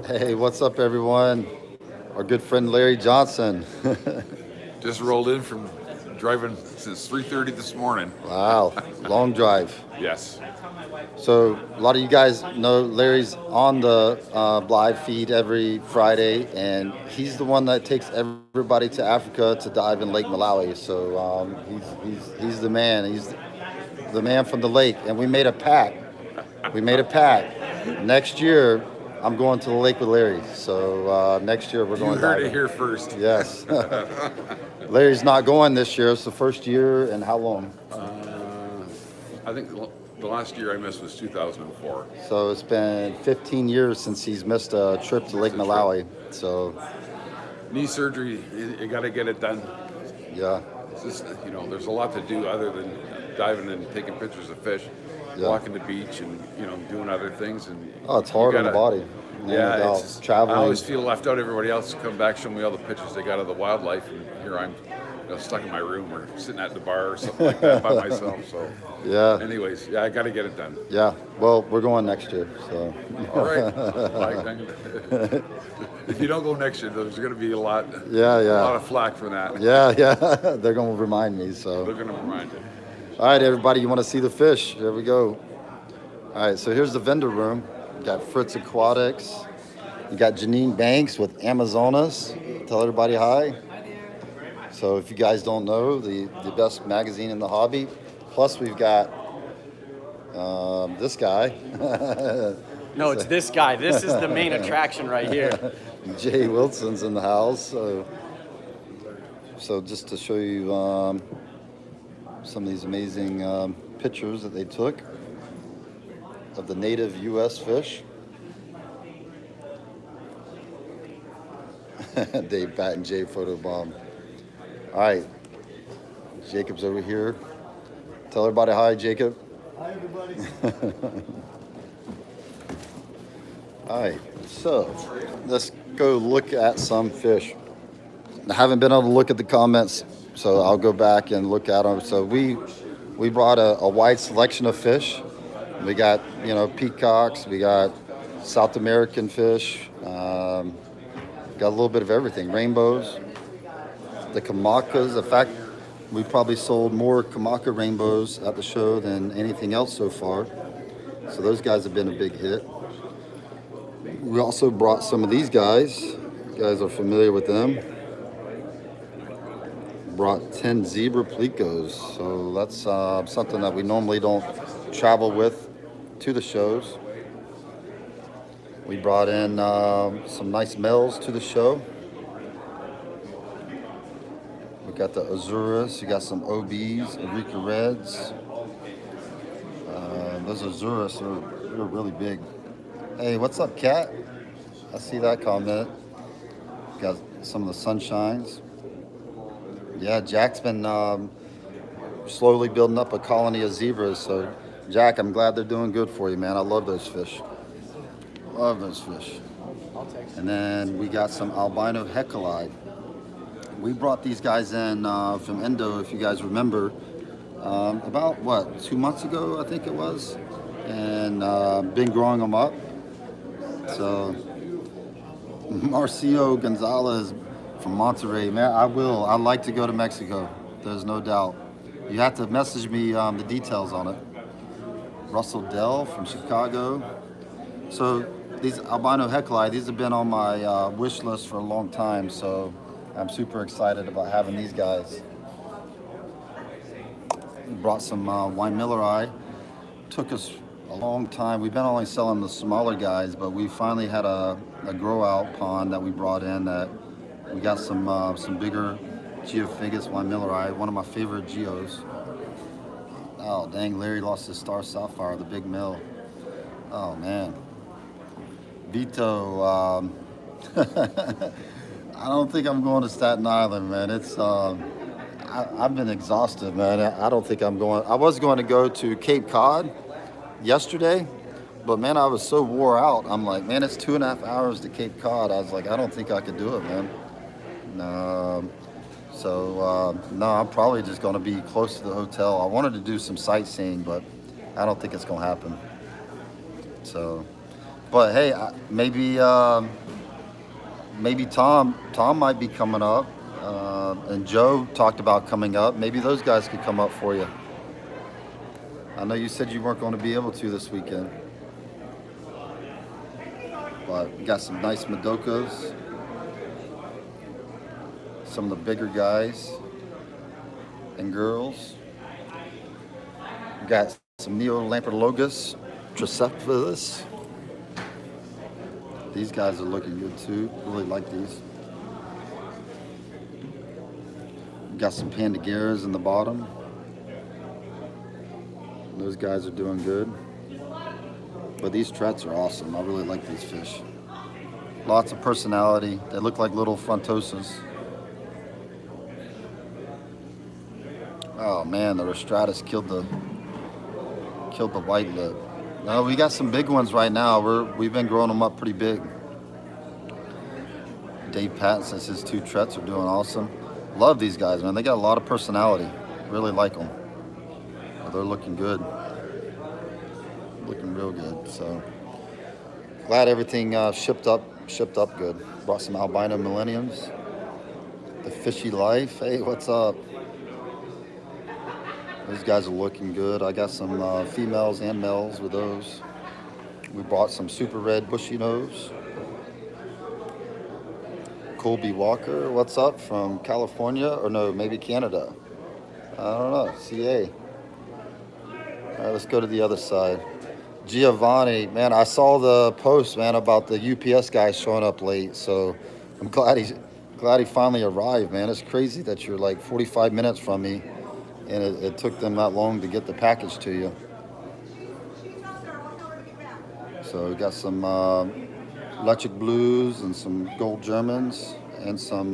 Hey, what's up, everyone? Our good friend Larry Johnson. Just rolled in from driving since 3:30 this morning. Wow, long drive. Yes. So, a lot of you guys know Larry's on the live feed every Friday, and he's the one that takes everybody to Africa to dive in Lake Malawi. So, he's the man. He's the man from the lake, and we made a pact. We made a pact. Next year, I'm going to the lake with Larry. So next year we're You going heard it diving. here first. Yes. Larry's not going this year. It's the first year, and how long? I think the last year I missed was 2004. So it's been 15 years since he's missed a trip to Lake It's a trip. Malawi. So Knee surgery, you got to get it done. yeah, It's just, there's a lot to do other than diving and taking pictures of fish, yeah. walking the beach and, doing other things. And Oh, it's you hard on the gotta- body. Yeah, No it's doubt. just, I Traveling. always feel left out. Everybody else come back, show me all the pictures they got of the wildlife, and here I'm stuck in my room or sitting at the bar or something like that by myself. So, Yeah, anyways, yeah, I got to get it done. yeah. Well, we're going next year. So All right. If you don't go next year, there's going to be a lot of flack for that. yeah. They're going to remind me. So They're going to remind you. all right, everybody, you want to see the fish? Here we go. All right, so here's the vendor room. You got Fritz Aquatics. You got Janine Banks with Amazonas. Tell everybody hi. So if you guys don't know, the best magazine in the hobby. Plus we've got this guy. No, it's this guy. This is the main attraction right here. Jay Wilson's in the house. So just to show you some of these amazing pictures that they took of the native U.S. fish. Dave Pat and Jay photobomb. All right, Jacob's over here. Tell everybody hi, Jacob. Hi, everybody. All right, so let's go look at some fish. I haven't been able to look at the comments, so I'll go back and look at them. So we brought a wide selection of fish. We got peacocks, we got South American fish, got a little bit of everything, rainbows, the kamakas. In fact, we probably sold more kamaka rainbows at the show than anything else so far. So those guys have been a big hit. We also brought some of these guys. You guys are familiar with them. Brought 10 zebra plecos. So that's something that we normally don't travel with to the shows. We brought in some nice males to the show. We got the Azuras. You got some OBs, Eureka Reds. Those Azuras they're really big. Hey, what's up, Cat? I see that comment. Got some of the sunshines. Yeah, Jack's been slowly building up a colony of zebras. So, Jack, I'm glad they're doing good for you, man. I love those fish. Love those fish. And then we got some albino heckelide. We brought these guys in from Endo, if you guys remember, about 2 months ago, I think it was, and been growing them up. So Marcio Gonzalez from Monterrey, man, I'd like to go to Mexico. There's no doubt. You have to message me the details on it. Russell Dell from Chicago. So these albino heckelide, these have been on my wish list for a long time. So I'm super excited about having these guys. We brought some wine Millerai. Took us a long time. We've been only selling the smaller guys, but we finally had a grow out pond that we brought in that we got some bigger Geophagus wine Millerai, one of my favorite geos. Oh dang, Larry lost his star sapphire, the big mill. Oh man. Vito, I don't think I'm going to Staten Island, man. It's I've been exhausted, man. I don't think I'm going. I was going to go to Cape Cod yesterday, but man, I was so wore out. I'm like, man, it's 2.5 hours to Cape Cod. I was like, I don't think I could do it, man. No, I'm probably just going to be close to the hotel. I wanted to do some sightseeing, but I don't think it's going to happen. So, But hey, maybe Tom might be coming up, and Joe talked about coming up. Maybe those guys could come up for you. I know you said you weren't going to be able to this weekend, but we got some nice Madocas, some of the bigger guys and girls. We got some Neolampologus tricephalus. These guys are looking good too. Really like these. We got some Pandageras in the bottom. Those guys are doing good. But these Trets are awesome. I really like these fish. Lots of personality. They look like little frontosas. Oh man, the Rostratus killed the white lip. No, we got some big ones right now. We've been growing them up pretty big. Dave Patton says his 2 Trets are doing awesome. Love these guys, man. They got a lot of personality. Really like them. They're looking good. Looking real good. So glad everything shipped up good. Brought some albino millenniums. The Fishy Life. Hey, what's up? Those guys are looking good. I got some females and males with those. We bought some super red bushy nose. Colby Walker, what's up from California? Or no, maybe Canada. I don't know, CA. All right, let's go to the other side. Giovanni, man, I saw the post, man, about the UPS guy showing up late. So I'm glad he finally arrived, man. It's crazy that you're like 45 minutes from me, and it took them that long to get the package to you. So we got some electric blues and some gold Germans and some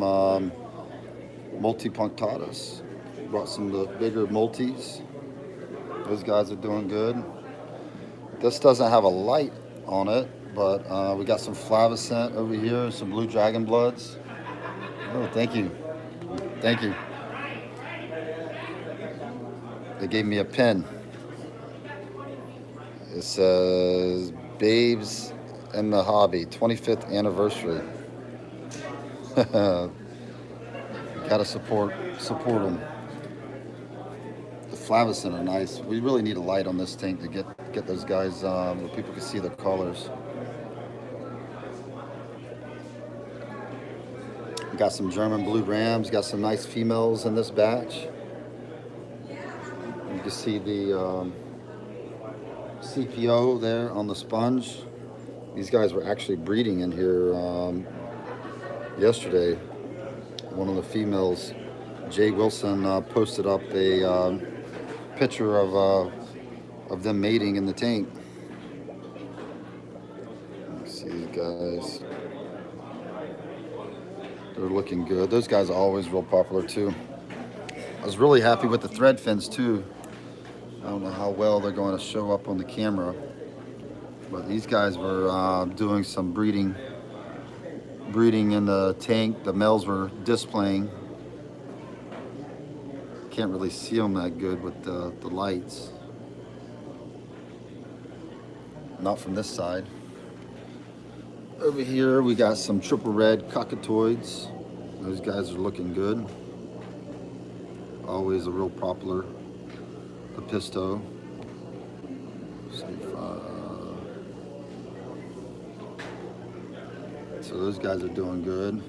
multi-punctatus. Brought some of the bigger multis. Those guys are doing good. This doesn't have a light on it, but we got some flavescent over here and some blue dragon bloods. Oh, thank you. Thank you. They gave me a pin. It says Babes in the Hobby, 25th anniversary. Gotta support them. The flavescent are nice. We really need a light on this tank to get those guys where people can see their colors. Got some German blue rams. Got some nice females in this batch. You can see the CPO there on the sponge. These guys were actually breeding in here yesterday. One of the females, Jay Wilson, posted up a picture of them mating in the tank. Let's see these guys. They're looking good. Those guys are always real popular too. I was really happy with the thread fins too. I don't know how well they're going to show up on the camera, but these guys were doing some breeding in the tank. The males were displaying. Can't really see them that good with the lights. Not from this side. Over here we got some triple red cockatoids. Those guys are looking good. Always a real popular Episto. So those guys are doing good.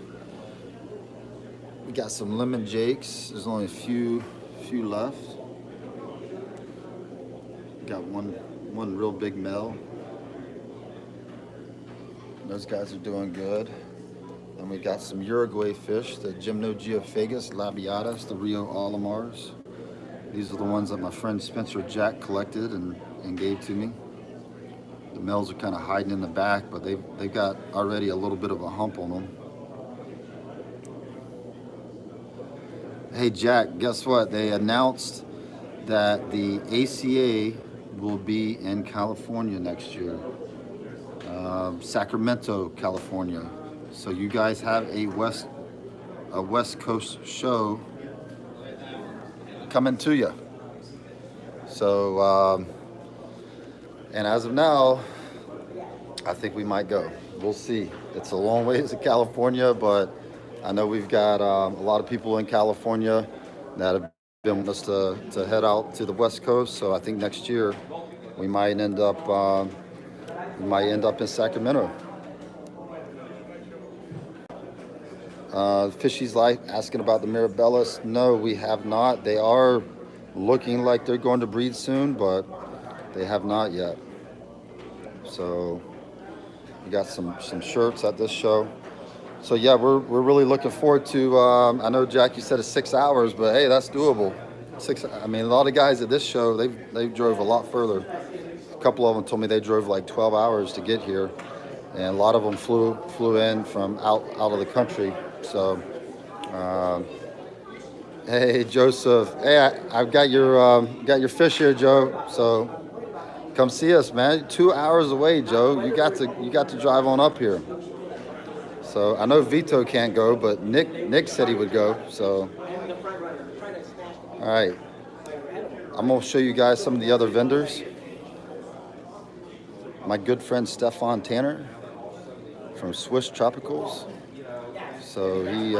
We got some lemon jakes. There's only a few left. Got one real big male. Those guys are doing good. And we got some Uruguay fish, the Gymnogeophagus labiatus, the Rio Alamars. These are the ones that my friend Spencer Jack collected and gave to me. The males are kind of hiding in the back, but they've got already a little bit of a hump on them. Hey Jack, guess what? They announced that the ACA will be in California next year. Sacramento, California. So you guys have a West Coast show coming to you. So, and as of now, I think we might go. We'll see. It's a long ways to California, but I know we've got a lot of people in California that have been wanting us to head out to the West Coast. So I think next year we might end up in Sacramento. Fishy's Light asking about the Mirabellas. No, we have not. They are looking like they're going to breed soon, but they have not yet. So we got some shirts at this show. So yeah, we're really looking forward to. I know Jack, you said it's 6 hours, but hey, that's doable. I mean, a lot of guys at this show they drove a lot further. A couple of them told me they drove like 12 hours to get here, and a lot of them flew in from out of the country. So, hey Joseph, hey, I've got your fish here, Joe. So come see us, man. 2 hours away, Joe. You got to drive on up here. So I know Vito can't go, but Nick said he would go. So, all right, I'm gonna show you guys some of the other vendors. My good friend Stefan Tanner from Swiss Tropicals. So he,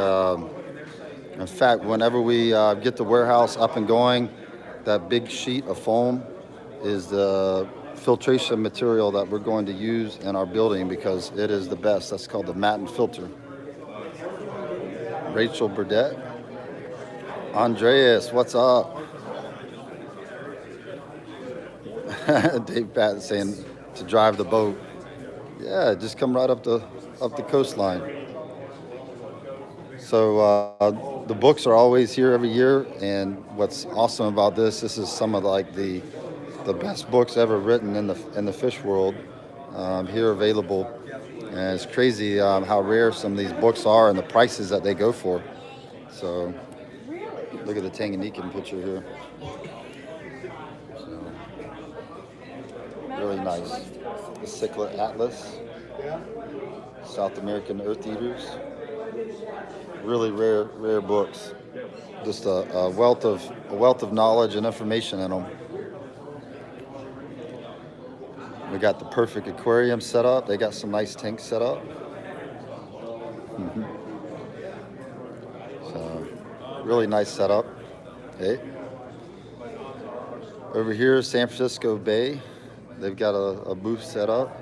in fact, whenever we get the warehouse up and going, that big sheet of foam is the filtration material that we're going to use in our building because it is the best. That's called the Matten filter. Rachel Burdett. Andreas, what's up? Dave Patton saying to drive the boat. Yeah, just come right up the coastline. So the books are always here every year, and what's awesome about this is some of like the best books ever written in the fish world here available, and it's crazy how rare some of these books are and the prices that they go for. So look at the Tanganyikan picture here. So, really nice. The Cichlid Atlas, South American Earth Eaters. Really rare books. Just a wealth of knowledge and information in them. We got the perfect aquarium set up. They got some nice tanks set up. So, really nice setup. Hey. Over here, San Francisco Bay. They've got a booth set up.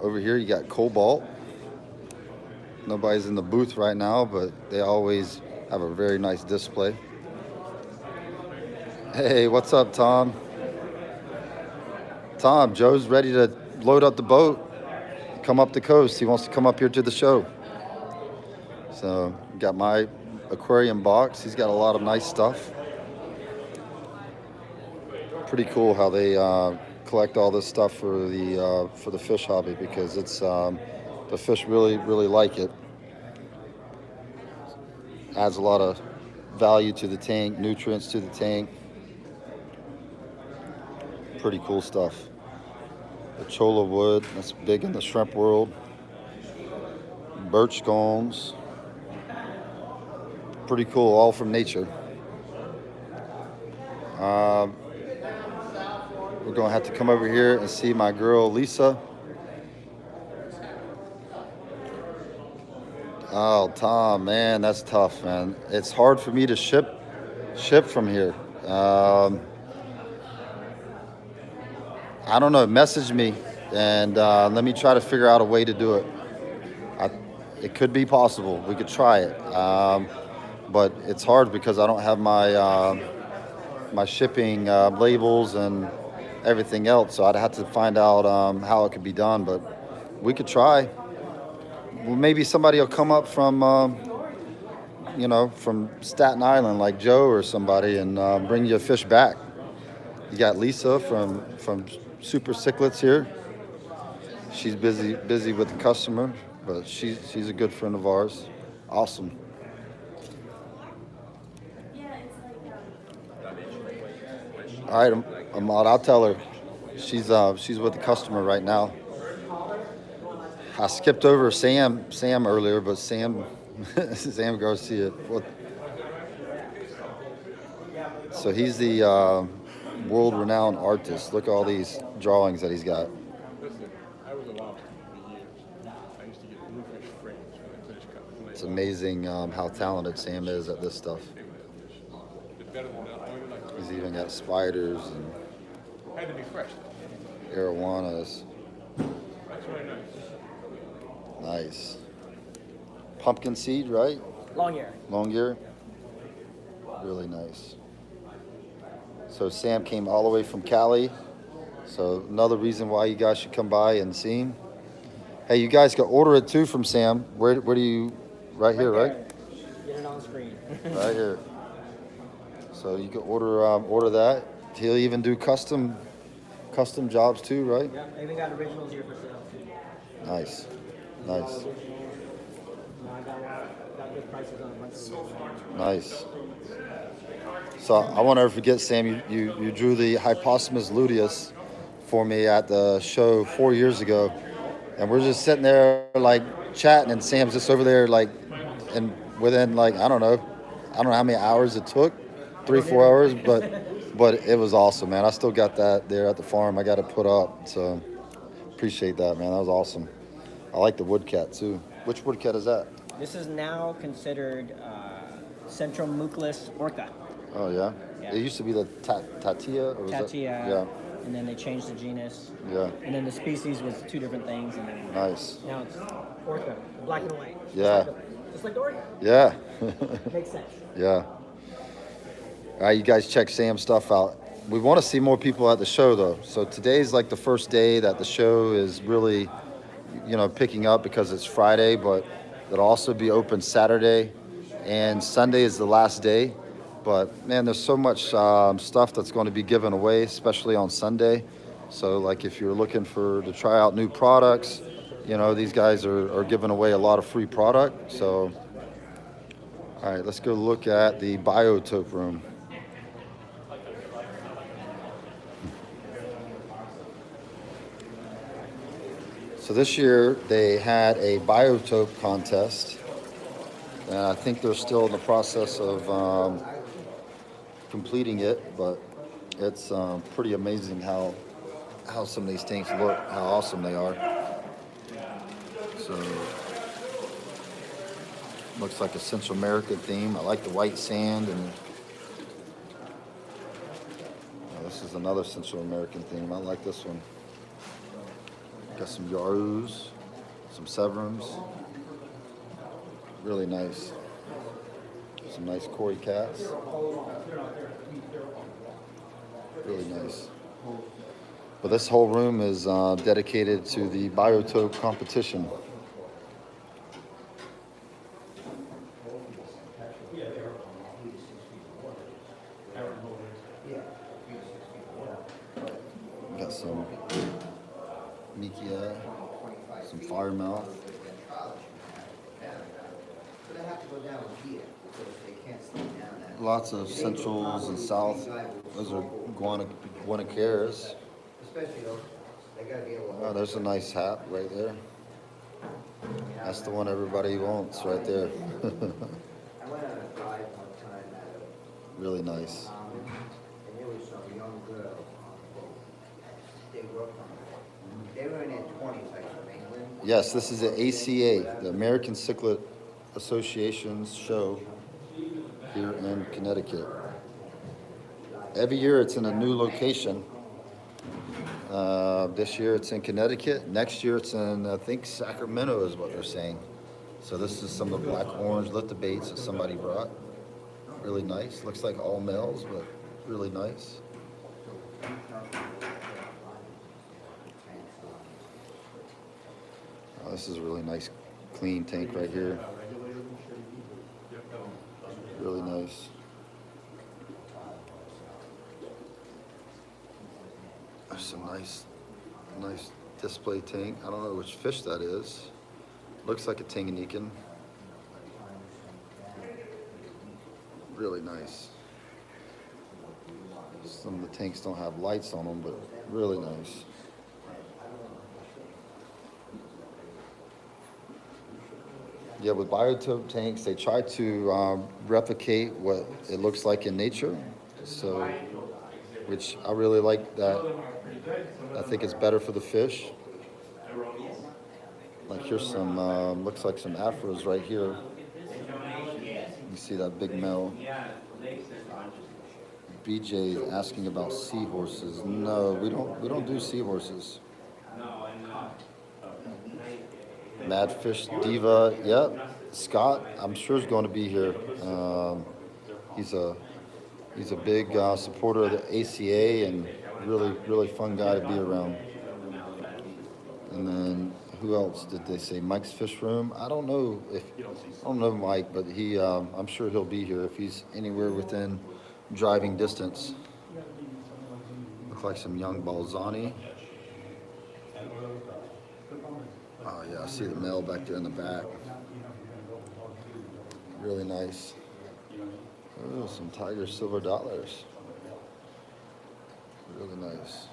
Over here, you got Cobalt. Nobody's in the booth right now, but they always have a very nice display. Hey, what's up, Tom? Tom, Joe's ready to load up the boat, come up the coast. He wants to come up here to the show. So, got my aquarium box. He's got a lot of nice stuff. Pretty cool how they collect all this stuff for the fish hobby because it's the fish really like it. Adds a lot of value to the tank, nutrients to the tank. Pretty cool stuff. The cholla wood, that's big in the shrimp world. Birch scones. Pretty cool, all from nature. We're gonna have to come over here and see my girl Lisa. Oh, Tom, man, that's tough, man. It's hard for me to ship from here. I don't know. Message me, and let me try to figure out a way to do it. It could be possible. We could try it, but it's hard because I don't have my shipping labels and everything else. So I'd have to find out how it could be done. But we could try. Well, maybe somebody will come up from from Staten Island, like Joe or somebody, and bring you a fish back. You got Lisa from Super Cichlids here. She's busy with the customer, but she's a good friend of ours. Awesome. All right, Ahmad, I'll tell her. She's with the customer right now. I skipped over Sam earlier, but Sam Garcia. So he's the world-renowned artist. Look at all these drawings that he's got. Listen, I was a lobster for years. I used to get bluefish frames when I finished cutting fillets. It's amazing how talented Sam is at this stuff. It's better than that. Only like He's even got spiders and had to be fresh. arowanas. That's really nice. Nice. Pumpkin seed, right? Long hair. Long ear. Really nice. So Sam came all the way from Cali. So another reason why you guys should come by and see him. Hey, you guys can order it too from Sam. Where do you? Right here, right? Get it on screen. Right here. So you can order that. He'll even do custom jobs too, right? Yeah, I even got originals here for sale. Nice. Nice. I got good prices on it. Nice. So I won't ever forget, Sam, you drew the Hypostomus luteus for me at the show 4 years ago. And we're just sitting there like chatting, and Sam's just over there like, and within like, I don't know how many hours it took, 3-4 hours, but it was awesome, man. I still got that there at the farm. I got it put up, so appreciate that, man. That was awesome. I like the woodcat too. Which woodcat is that? This is now considered Central Muckless Orca. Oh yeah? Yeah. It used to be the Tatia. Or was that- Tatia. Yeah. And then they changed the genus. Yeah. And then the species was two different things. And then Nice. now it's Orca, black and white. Yeah. Just like the Orca. Yeah. Makes sense. Yeah. All right, you guys check Sam's stuff out. We want to see more people at the show though. So today's like the first day that the show is really, picking up because it's Friday, but it'll also be open Saturday, and Sunday is the last day. But man, there's so much stuff that's going to be given away, especially on Sunday. So like if you're looking to try out new products, these guys are giving away a lot of free product. So, all right, let's go look at the Biotope room. So this year they had a Biotope contest, and I think they're still in the process of completing it, but it's pretty amazing how some of these tanks look, how awesome they are. So looks like a Central American theme. I like the white sand, and this is another Central American theme. I like this one. Got some Yarus, some Severums. Really nice. Some nice Cory cats. Really nice. But this whole room is dedicated to the Biotope competition. Got some Mikia, some Firemouth. Lots of centrals and south. Those are guanacaras. Oh, there's a nice hat right there. That's the one everybody wants right there. Really nice. They were in their 20s, like from England. Yes, this is the ACA, the American Cichlid Association's show here in Connecticut. Every year it's in a new location. This year it's in Connecticut. Next year it's in, I think, Sacramento is what they're saying. So this is some of the black orange lift baits that somebody brought. Really nice. Looks like all males, but really nice. Oh, this is a really nice, clean tank right here. Really nice. There's some nice display tank. I don't know which fish that is. Looks like a Tanganyikan. Really nice. Some of the tanks don't have lights on them, but really nice. Yeah, with Biotope tanks, they try to replicate what it looks like in nature. So which I really like that. I think it's better for the fish. Like here's some, looks like some afros right here. You see that big male. BJ is asking about seahorses. No, we don't do seahorses. Mad Fish Diva, yep. Scott, I'm sure is going to be here. He's a big supporter of the ACA and really fun guy to be around. And then who else did they say? Mike's Fish Room. I don't know Mike, but I'm sure he'll be here if he's anywhere within driving distance. Look like some young Balzani. Oh yeah, I see the male back there in the back. Really nice. Oh, some Tiger Silver Dollars. Really nice.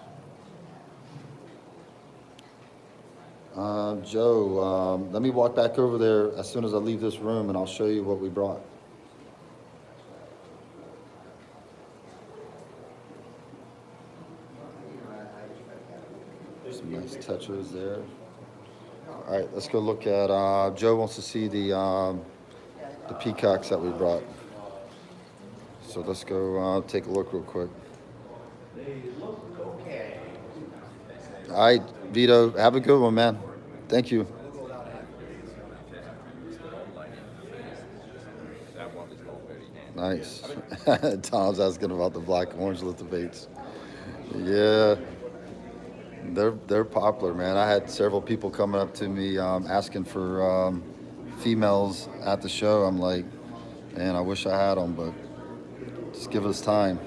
Joe, let me walk back over there as soon as I leave this room and I'll show you what we brought. Some nice tetras there. All right, let's go look at, Joe wants to see the peacocks that we brought. So let's go take a look real quick. All right, Vito, have a good one, man. Thank you. Nice. Tom's asking about the black and orange lithobates. Yeah, they're popular, man. I had several people coming up to me asking for females at the show. I'm like, man, I wish I had them, but just give us time.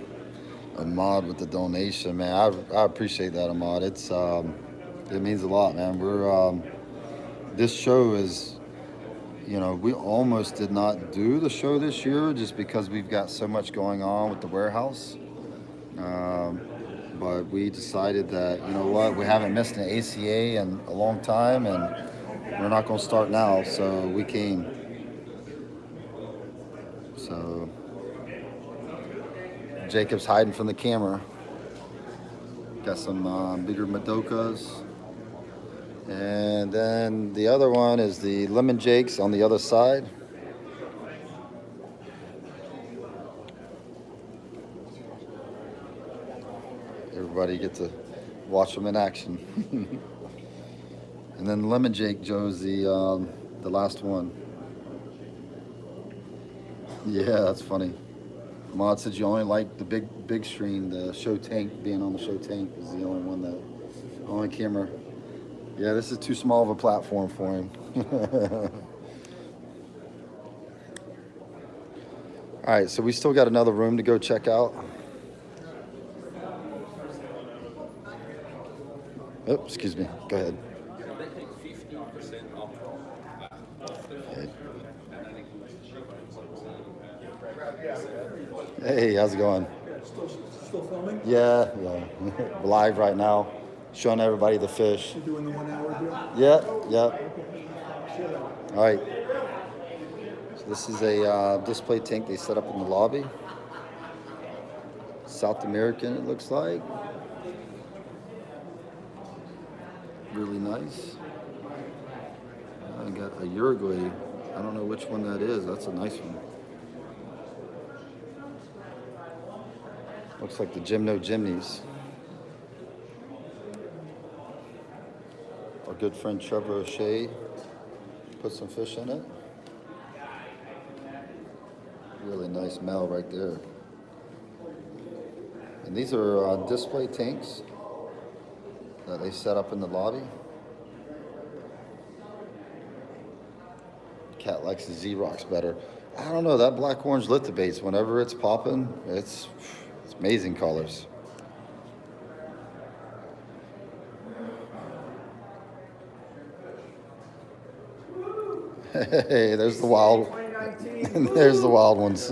Ahmad with the donation, man. I appreciate that, Ahmad. It means a lot, man. This show is, we almost did not do the show this year just because we've got so much going on with the warehouse. But we decided that, you know what, we haven't missed an ACA in a long time and we're not going to start now, so we came. So Jacob's hiding from the camera. Got some bigger Madokas. And then the other one is the Lemon Jakes on the other side. Everybody get to watch them in action. And then Lemon Jake Joe's the last one. Yeah, that's funny. Ahmad said you only like the big screen, the show tank, being on the show tank is the only one that on camera. Yeah, this is too small of a platform for him. All right, so we still got another room to go check out. Oh, excuse me. Go ahead. Okay. Hey, how's it going? Still filming? Yeah. Live right now, showing everybody the fish. You doing the 1 hour deal? Yeah. All right. So this is a display tank they set up in the lobby. South American, it looks like. Really nice. I got a Uruguay. I don't know which one that is. That's a nice one. Looks like the Gymno Gymnies. Our good friend Trevor O'Shea put some fish in it. Really nice male right there. And these are display tanks that they set up in the lobby. Cat likes the Z-Rocks better. I don't know, that black orange lithobates, whenever it's popping, it's amazing colors. Hey, there's the wild. There's the wild ones.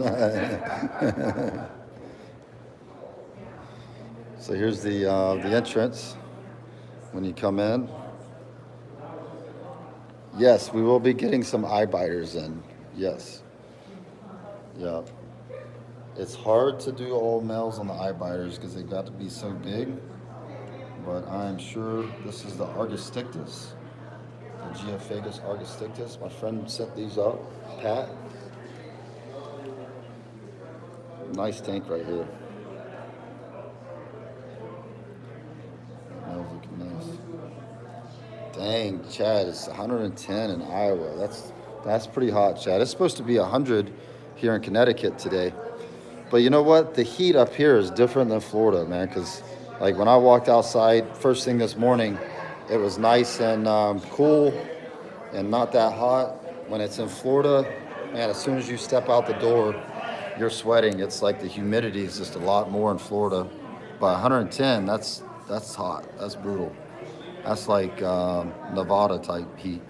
So here's the entrance when you come in. Yes, we will be getting some eye biters in. Yes. Yeah. It's hard to do all males on the eye biters because they've got to be so big. But I'm sure this is the Argostictus, the Geophagus Argostictus. My friend set these up, Pat. Nice tank right here. That was looking nice. Dang, Chad, it's 110 in Iowa. That's pretty hot, Chad. It's supposed to be 100 here in Connecticut today. But you know what? The heat up here is different than Florida, man. Because like when I walked outside first thing this morning, it was nice and cool and not that hot. When it's in Florida, man, as soon as you step out the door, you're sweating. It's like the humidity is just a lot more in Florida. But 110, that's hot. That's brutal. That's like Nevada type heat.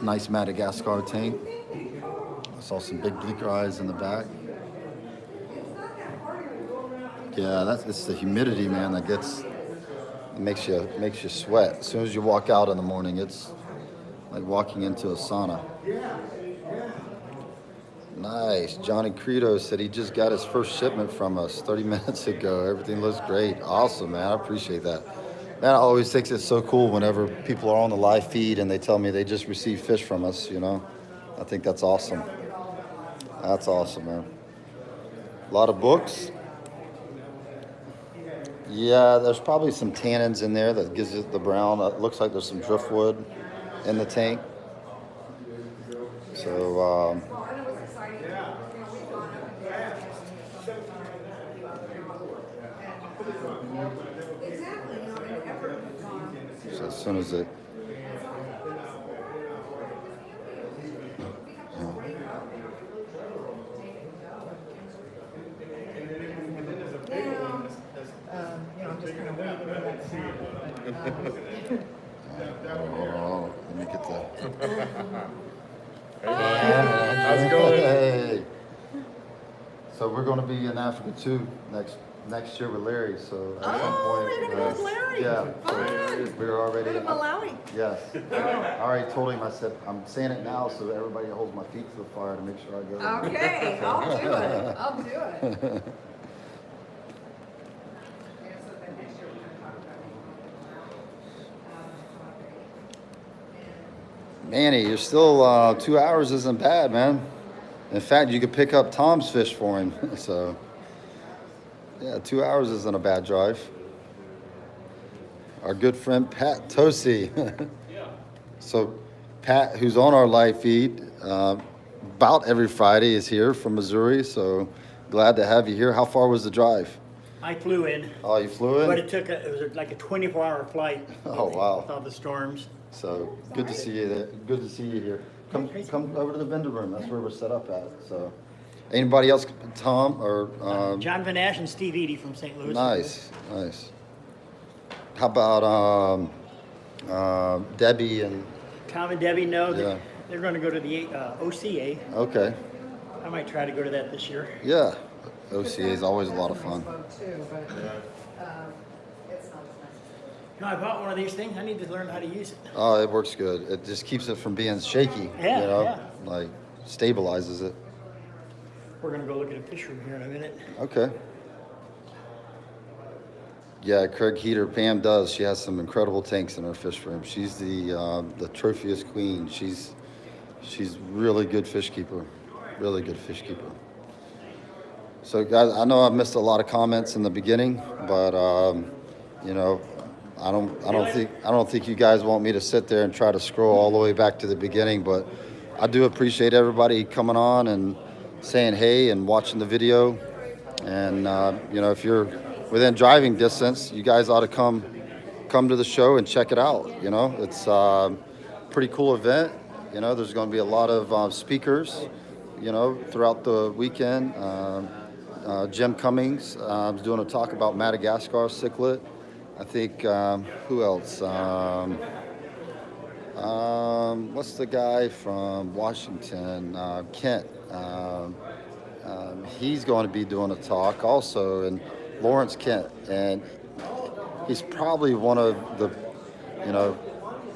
Nice Madagascar tank. I saw some big bleaker eyes in the back. Yeah, it's the humidity, man, that makes you sweat. As soon as you walk out in the morning, it's like walking into a sauna. Nice. Johnny Credo said he just got his first shipment from us 30 minutes ago. Everything looks great. Awesome, man. I appreciate that. Man, I always think it's so cool whenever people are on the live feed and they tell me they just received fish from us, you know. I think that's awesome. That's awesome, man. A lot of books. Yeah, there's probably some tannins in there that gives it the brown. It looks like there's some driftwood in the tank. So, so as soon as it... Oh, let me get the... How's it going? Hey. So we're going to be in Africa too next year with Larry. So at some point, you're gonna go with Larry. Yeah. Fun. So we're already. Go to Malawi. Yes. I already told him. I said I'm saying it now so everybody holds my feet to the fire to make sure I go. Okay, I'll do it. I'll do it. Manny, you're still 2 hours isn't bad, man. In fact, you could pick up Tom's fish for him. So, yeah, 2 hours isn't a bad drive. Our good friend Pat Tosi. So, Pat, who's on our live feed about every Friday, is here from Missouri. So, glad to have you here. How far was the drive? I flew in, Oh, you flew in? but it was like a 24-hour flight. Oh, wow. With all the storms. So good to see you there. Good to see you here. Come over to the vendor room. That's where we're set up at. So, anybody else? Tom or John Van Ash and Steve Eady from St. Louis. nice. How about Debbie and? Tom and Debbie know that Yeah. they're going to go to the OCA. Okay. I might try to go to that this year. Yeah. OCA is always a lot of fun. No, I bought one of these things. I need to learn how to use it. Oh, it works good. It just keeps it from being shaky. Yeah, You know, yeah. like stabilizes it. We're going to go look at a fish room here in a minute. Okay. Yeah, Craig Heater, Pam does. She has some incredible tanks in her fish room. She's the trophiest queen. She's really good fish keeper. Really good fish keeper. So guys, I know I missed a lot of comments in the beginning, but you know, I don't think you guys want me to sit there and try to scroll all the way back to the beginning, but I do appreciate everybody coming on and saying hey and watching the video. And you know, if you're within driving distance, you guys ought to come to the show and check it out. You know, it's a pretty cool event. You know, there's going to be a lot of speakers, you know, throughout the weekend. Jim Cummings is doing a talk about Madagascar cichlid. I think, who else? What's the guy from Washington? Kent. He's going to be doing a talk also, and Lawrence Kent. And he's probably one of the, you know,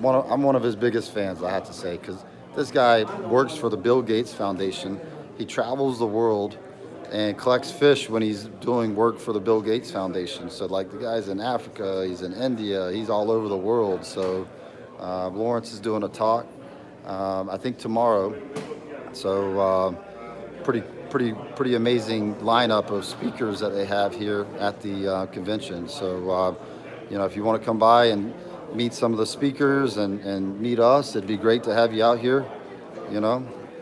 I'm one of his biggest fans, I have to say, because this guy works for the Bill Gates Foundation, he travels the world and collects fish when he's doing work for the Bill Gates Foundation. So like the guy's in Africa, he's in India, he's all over the world. So Lawrence is doing a talk, I think tomorrow. So pretty amazing lineup of speakers that they have here at the convention. So if you want to come by and meet some of the speakers and meet us, it'd be great to have you out here.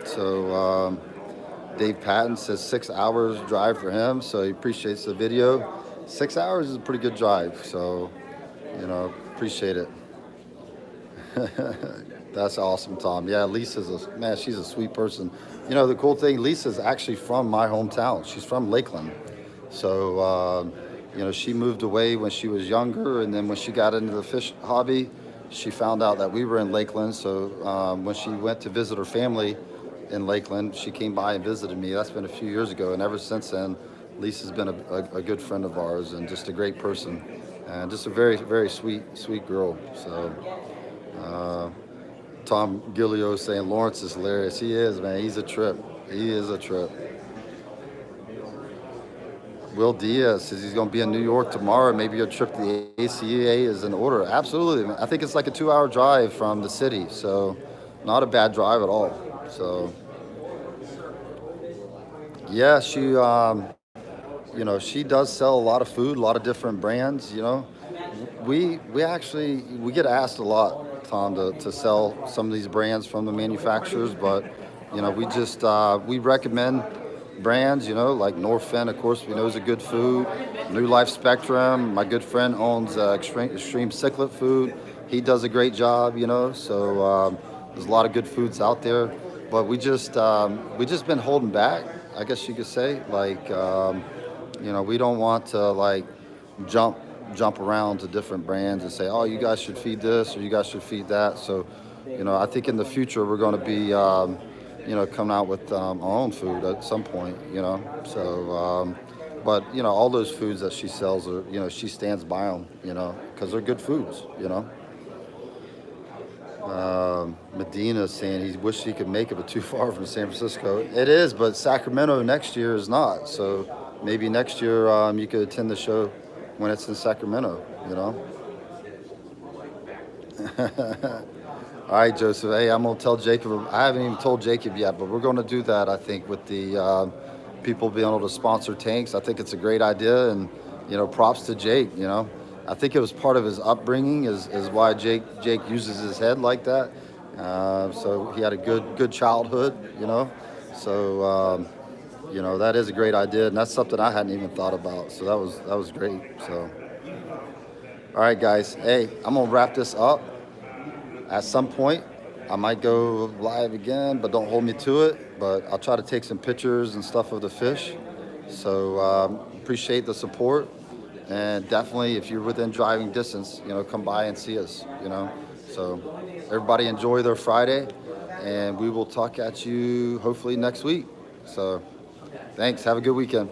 So Dave Patton says 6 hours drive for him, so he appreciates the video. 6 hours is a pretty good drive, so appreciate it. That's awesome, Tom. Yeah, Lisa's she's a sweet person. The cool thing, Lisa's actually from my hometown. She's from Lakeland. So, she moved away when she was younger, and then when she got into the fish hobby, she found out that we were in Lakeland. So when she went to visit her family in Lakeland, she came by and visited me. That's been a few years ago, and ever since then, Lisa's been a good friend of ours and just a great person, and just a very, very sweet girl. So Tom Gillio saying Lawrence is hilarious. He is, man. He's a trip. He is a trip. Will Diaz says he's going to be in New York tomorrow. Maybe your trip to the ACA is in order. Absolutely. I think it's like a 2-hour drive from the city, so not a bad drive at all. So yeah, she she does sell a lot of food, a lot of different brands. We get asked a lot, Tom, to sell some of these brands from the manufacturers, but we recommend brands, like Norfin, of course, we know is a good food. New Life Spectrum, my good friend owns Extreme Cichlid Food. He does a great job, so there's a lot of good foods out there, but we just been holding back, I guess you could say. Like, we don't want to like jump around to different brands and say, oh, you guys should feed this or you guys should feed that. So, I think in the future we're going to be coming out with our own food at some point, So, but all those foods that she sells are, she stands by them, because they're good foods, Medina saying he wished he could make it, but too far from San Francisco. It is, but Sacramento next year is not. So maybe next year you could attend the show when it's in Sacramento, All right, Joseph. Hey, I'm going to tell Jacob. I haven't even told Jacob yet, but we're going to do that, I think, with the people being able to sponsor tanks. I think it's a great idea, and, props to Jake, I think it was part of his upbringing is why Jake uses his head like that. So he had a good childhood, So, that is a great idea, and that's something I hadn't even thought about. So that was great. So, all right, guys. Hey, I'm going to wrap this up. At some point, I might go live again, but don't hold me to it. But I'll try to take some pictures and stuff of the fish. So appreciate the support. And definitely, if you're within driving distance, come by and see us, So everybody enjoy their Friday, and we will talk at you hopefully next week. So thanks. Have a good weekend.